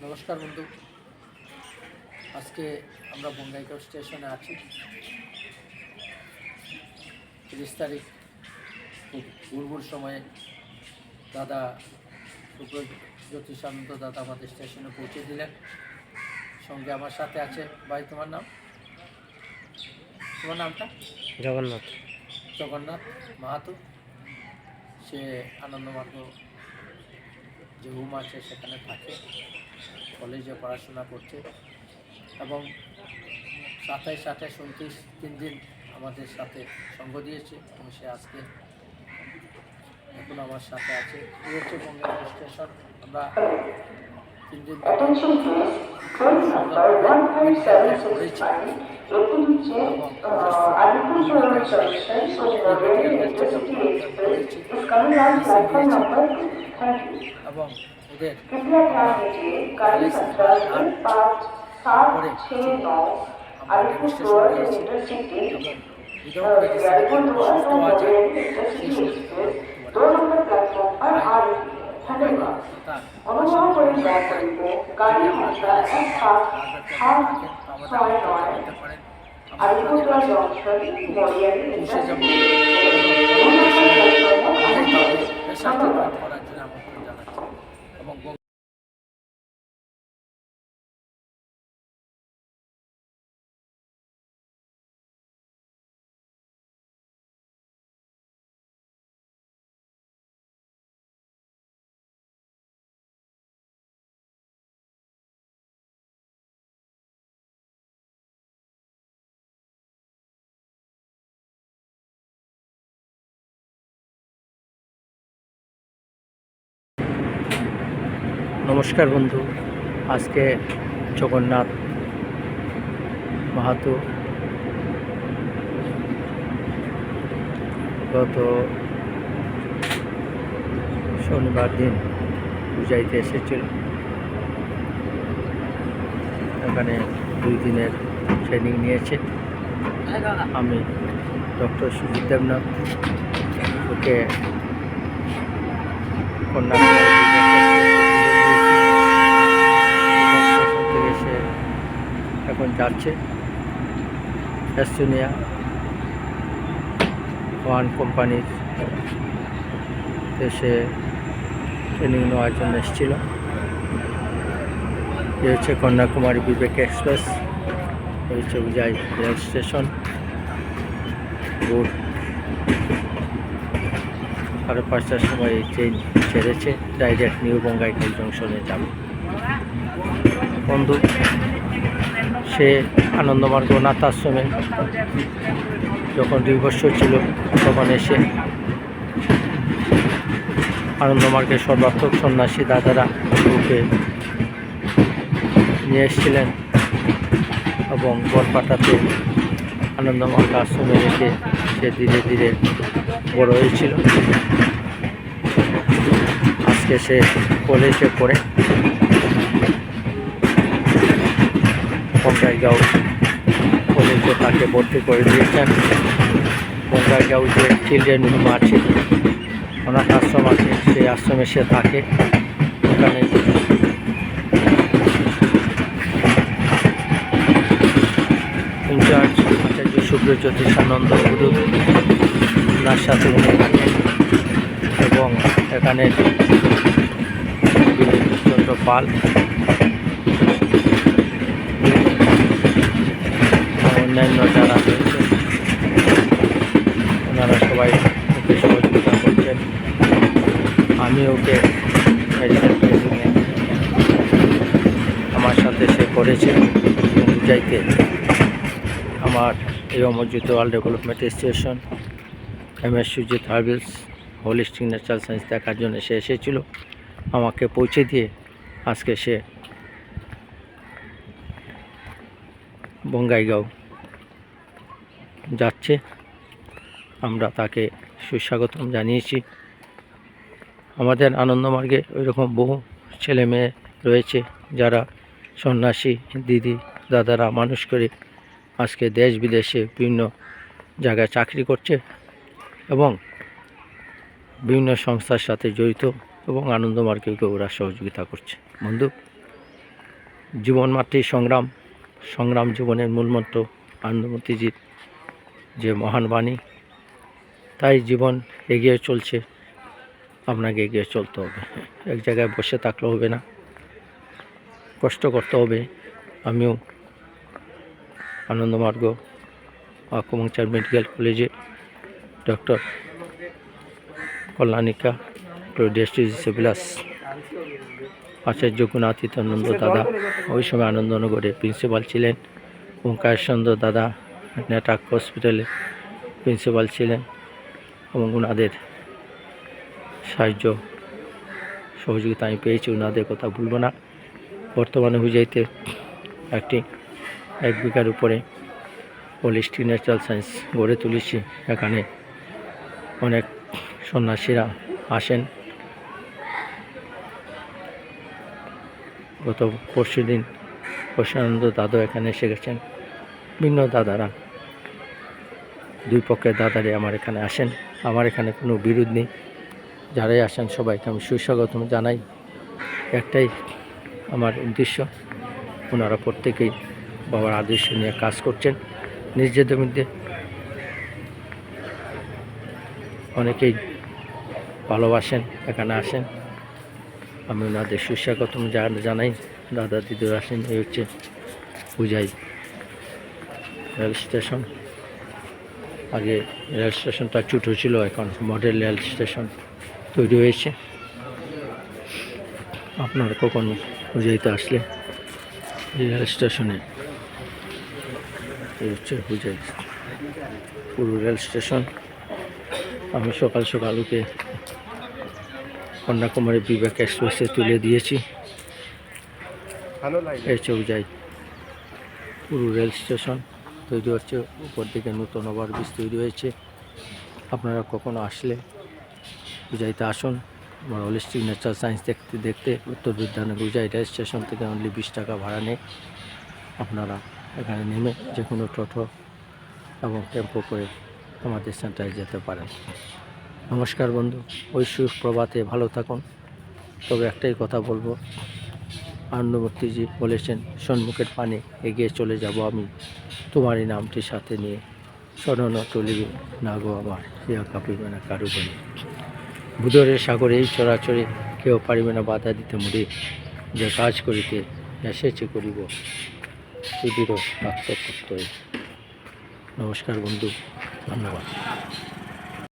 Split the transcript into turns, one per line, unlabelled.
নমস্কার বন্ধু, আজকে আমরা বঙ্গাইগাঁও স্টেশনে আছি। 30 তারিখ খুব ভোর সময়ে দাদা সুব্রজ্যোতিষানন্দ দাদা আমাদের স্টেশনে পৌঁছে দিলেন। সঙ্গে আমার সাথে আছে ভাই, তোমার নামটা? জগন্নাথ মাহাতো। সে আনন্দমার্গ যে রুম আছে সেখানে থাকে, কলেজে পড়াশোনা করছে এবং 27, 28, 29 3 দিন আমাদের সাথে সঙ্গ দিয়েছে এবং সে আজকে এখন আমার সাথে আছে। এই হচ্ছে বঙ্গাইগাঁও স্টেশন। আমরা 3 দিন এবং ওদের তারপরে আমরা ডেমনস্ট্রেশন দিয়েছি এবং উইদাউট মেডিসিন সুস্থ আছে সেই করার জন্য আমন্ত্রণ জানাচ্ছি। এবং নমস্কার বন্ধু, আজকে জগন্নাথ মাহাতো গত শনিবার দিন পূজাইতে এসেছিল। এখানে 2 দিনের ট্রেনিং নিয়েছে। আমি ডক্টর সুজিত দেবনাথ ওকে এসে এখন যাচ্ছে এস্তোনিয়া ওয়ান কোম্পানির দেশে ট্রেনিং নেওয়ার জন্য এসেছিল। এ হচ্ছে কন্যাকুমারী বিবেক এক্সপ্রেস, হচ্ছে উজাই রেল স্টেশন। ভোর 5:30টার সময় এই ট্রেন ছেড়েছে, ডাইরেক্ট নিউ বঙ্গাইগাঁও জংশনে যাবে। বন্ধু, সে আনন্দমার্গ অনাথ আশ্রমে যখন 2 বছর ছিল তখন এসে আনন্দমার্গের সর্বাত্মক সন্ন্যাসী দাদারা ওকে নিয়ে এসেছিলেন এবং বরপাটাতে আনন্দমার্গ আশ্রমে রেখে সে ধীরে ধীরে বড় হয়েছিল। আজকে সে কলেজে পড়ে বঙ্গাইগাঁও কলেজে তাকে ভর্তি করে দিয়েছেন। বঙ্গাইগাঁও যে চিলড্রেন হোম আছে, অনাথ আশ্রম আছে, সেই আশ্রমে সে থাকে। ওখানে ইনচার্জ আচার্য সুব্রজ্যোতিষানন্দ গুরু, ওনার সাথে উনি থাকেন এবং এখানে চন্দ্র পাল, অন্যান্য যারা রয়েছে ওনারা সবাই ওকে সহযোগিতা করছেন। আমি ওকে মেডিকেল ট্রেনিংয়ে আমার সাথে সে করেছে বুঝাইতে। আমার এই Amarjit world development station MS Sujit herbals holistic natural science দেখার জন্য সে এসেছিল। আমাকে পৌঁছে দিয়ে আজকে সে বঙ্গাইগাঁও যাচ্ছে। আমরা তাকে সুস্বাগতম জানিয়েছি। আমাদের আনন্দমার্গে ওইরকম বহু ছেলে মেয়ে রয়েছে যারা সন্ন্যাসী দিদি দাদারা মানুষ করে আজকে দেশ বিদেশে বিভিন্ন জায়গায় চাকরি করছে এবং বিভিন্ন সংস্থার সাথে জড়িত এবং আনন্দমার্গকে ওরা সহযোগিতা করছে। বন্ধু, জীবন মাত্রই সংগ্রাম, সংগ্রাম জীবনের মূলমন্ত্র আনন্দমূর্তিজির যে মহান বাণী, তাই জীবন এগিয়ে চলছে, আপনাকে এগিয়ে চলতে হবে। এক জায়গায় বসে থাকলে হবে না, কষ্ট করতে হবে। আমিও আনন্দমার্গ আকুপাঙ্কচার মেডিকেল কলেজে ডক্টর কল্যাণিকা ডিস্ট্রিক্ট আচার্য গুণাতীতানন্দ দাদা, ওই সময় আনন্দনগরে প্রিন্সিপাল ছিলেন। ওঙ্কার চন্দ্র দাদা নেটাক হসপিটালে প্রিন্সিপাল ছিলেন এবং ওনাদের সাহায্য সহযোগিতা আমি পেয়েছি, ওনাদের কথা ভুলব না। বর্তমানে হুজাইতে একটি 1 বিঘার উপরে হোলিস্টিক ন্যাচারাল সায়েন্স গড়ে তুলেছি। এখানে অনেক সন্ন্যাসীরা আসেন। গত পরশু দিন প্রশানন্দ দাদা এখানে এসে গেছেন। বিভিন্ন দাদারা, দুই পক্ষের দাদারে আমার এখানে আসেন। আমার এখানে কোনো বিরোধ নেই, যারাই আসেন সবাইকে আমি সুস্বাগতম জানাই। একটাই আমার উদ্দেশ্য, ওনারা প্রত্যেকেই বাবার আদর্শ নিয়ে কাজ করছেন। নিজেদের মধ্যে অনেকেই ভালোবাসেন, এখানে আসেন, আমি ওনাদের সুস্বাগতম জানাই। দাদা দিদিরা আসেন। এই হচ্ছে হুজাই রেল স্টেশন। আগে রেল স্টেশনটা ছোটো ছিল, এখন মডেল রেল স্টেশন তৈরি হয়েছে। আপনারা কখন হুজাইতে আসলে এই রেল স্টেশনে, এই হচ্ছে হুজাই পুরো রেল স্টেশন। আমি সকাল সকাল উঠে কন্যাকুমারী বিবেক এক্সপ্রেসে তুলে দিয়েছি। এই হচ্ছে হুজাই পুরো রেল স্টেশন তৈরি হচ্ছে। উপর দিকে নতুন ওভারব্রিজ তৈরি হয়েছে। আপনারা কখনো আসলে হুজাইতে আসুন। আমার হোলিস্টিক ন্যাচারাল সায়েন্স দেখতে উত্তর বিদ্যানগর হুজাই রেল স্টেশন থেকে অনলি 20 টাকা ভাড়া নেই। আপনারা এখানে নেমে যে কোনো টোটো এবং টেম্পো করে আমাদের সেন্টারে যেতে পারেন। নমস্কার বন্ধু, ওই সুপ্রভাতে ভালো থাকুন। তবে একটাই কথা বলবো, আনন্দমূর্তিজি বলেছেন, সম্মুখের পানে এগিয়ে চলে যাব আমি, তোমারই নামটি সাথে নিয়ে, স্মরণ টলিবে না গো আমার, ইয়া কাঁপিবে না কারু বলে। ভূদরের সাগরে এই চরাচরে কেউ পারিবে না বাধা দিতে মুড়ে, যে কাজ করিতে এসেছে করিব সুদৃঢ় আত্মতত্ত্বই। নমস্কার বন্ধু, ধন্যবাদ।